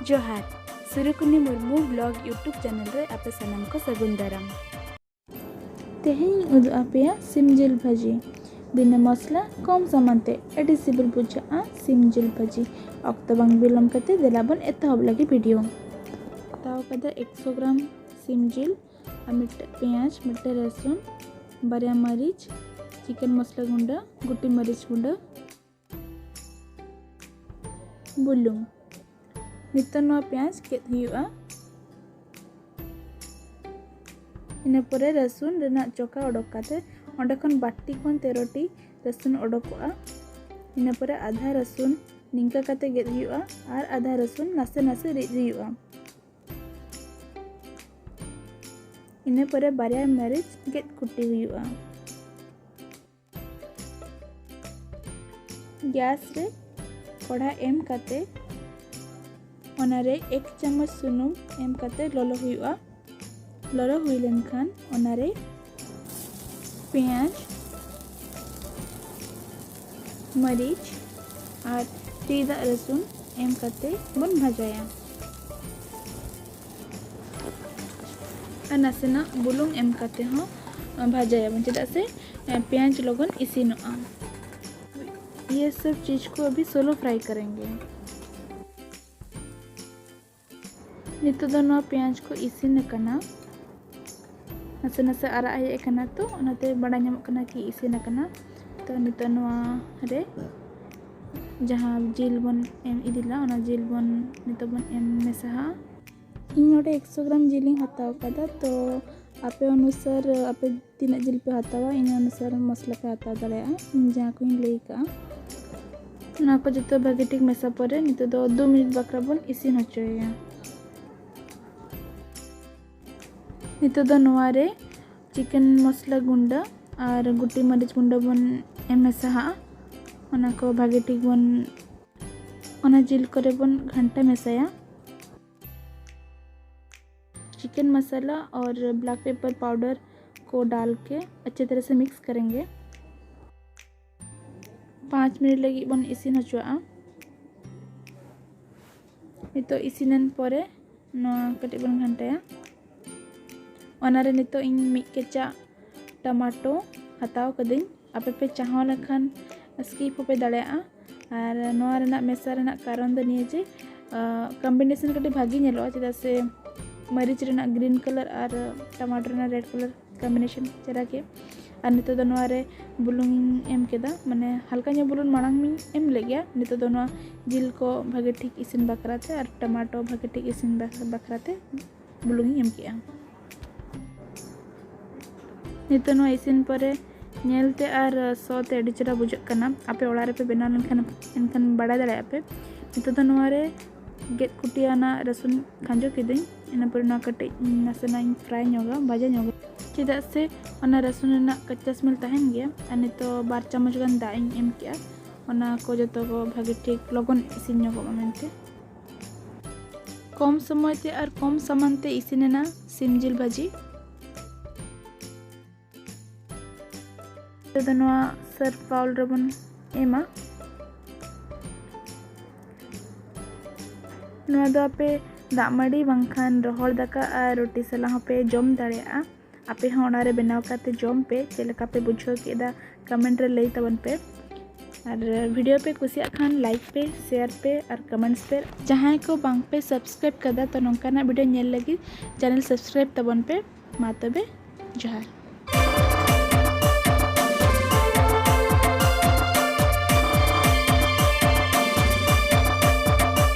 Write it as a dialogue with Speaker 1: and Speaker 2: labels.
Speaker 1: जोहार सुरुकुनी Murmu blog YouTube channel रे आपे सनम को सगुन दाराम। तेहें उदु आपेया सिम जिल भाजी बिना मसला कम सामानते एडी सिबिल बुझा सिम जिल भाजी अक्तो बांग बिलम कते देलाबन एतहब लगी वीडियो ताव कदा 100 ग्राम सिम जिल मिट्टे पेंयाज मिट्टे रसुन बारिया मरीच चिकन मसला गुंडा गुटी मरीच गुंडा बुलुंग नितन पेंयाज केद हुआ इन परे रसुन रेना चोका ओडक काते ओंडे खन बाटी खन 13टी रसुन ओडकोआ इन परे आधा रसुन निंका काते गेद हुआ और आधा रसुन नासे नासे रिज हुआ इन परे बारिया मरीच गेद कुटी हुआ गैस रे कढ़ा एम काते ओनारे 1 चम्मच सुनुम एम काते लोलो हुआ लोलो हुई लेनखान ओनारे पेंयाज मरीच और तीदा रसुन एम काते बन भाजाया और नासेना बुलुंग एम काते हो भाजाया बन चेदा से पेंयाज लोगन इसिनोआ। ये सब चीज़ को अभी सोलो फ्राई करेंगे। नितो दो नवा पेंयाज को इसिन कना नसे नसे आरा हे कना तो ओनाते बड़ा नामक कना कि इसिन कना तो नितो नवा रे जहां जिल बन एम इदिला ओना जिल बन नितो बन एम मेसा इन नोटे 100 ग्राम जिल हताव कदा तो आपे अनुसार आपे तीना जिल पे हतावा इन अनुसार मसला पे हताव दड़े इन जहां को इन लई का ना को जतो भागे ठीक मेसा परे नितो दो 2 मिनट बकरा बन इसिन होचोया नितो दो नवारे चिकन मसला गुंडा और गुटी मरीच गुंडा बन एम मेसा ओना को भागे ठीक बन ओना जिल करे बन घंटा मेसाया चिकन मसाला और ब्लैक पेपर पाउडर को डाल के अच्छे तरह से मिक्स करेंगे 5 मिनट लगी बन इसिन होचुआ नितो इसिनन परे न कटी बन घंटाया ओनारे नितो इन मिक केचा टमाटो हताव कदिन आपे पे चाहो लखन स्किप पे दाड़ेया और नोआ रेना मेसा रेना कारण द निये जे कॉम्बिनेशन कटी भागी नेलो चेदा से मरीच रेना ग्रीन कलर और टमाटो रेना रेड कलर कॉम्बिनेशन चेरा के और नितो दो नोआ रे बुलुंग एम केदा माने हल्का nya बुलुन मांग में एम ले गया नितो दो नोआ जिल को भागे ठीक इसिन बकराते और टमाटो भागे ठीक इसिन बकराते बुलुंग एम किया नितो नोआ इसिन परे नेलते और सोते एडी चरा बुझक कना आपे ओड़ा रे पे बेना एनखान बड़ा दड़े आपे नितो दो नोआ रे गेट कुटियाना रसुन खांजो किदिन इन पर ना कटे नासेना फ्राई ñoगा भाजा ñoगा चेदा से ओना रसुन ना कच्चा स्मेल तहन गया और नितो 2 चम्मच गान दा एम किया ओना को जतो को भागे ठीक लगन इसिन ñoगा मेनते कम समय ते और कम सामान ते इसिनेना सिम जिल भाजी तो नवा सर्व बाउल रबन एमा नवा दो आपे दामाड़ी बांखान रोहड़ दाका और रोटी सला पे जम दाड़ेया आपे होनारे बनाव काते जम पे चेलका पे बुझो केदा कमेंट रे लई तबन पे और वीडियो पे कुसिया खान लाइक पे शेयर पे और कमेंट्स पे जहां को बांग पे सब्सक्राइब कदा तो नोंकाना वीडियो नेल लगी चैनल सब्सक्राइब तबन पे मा तबे जोहार।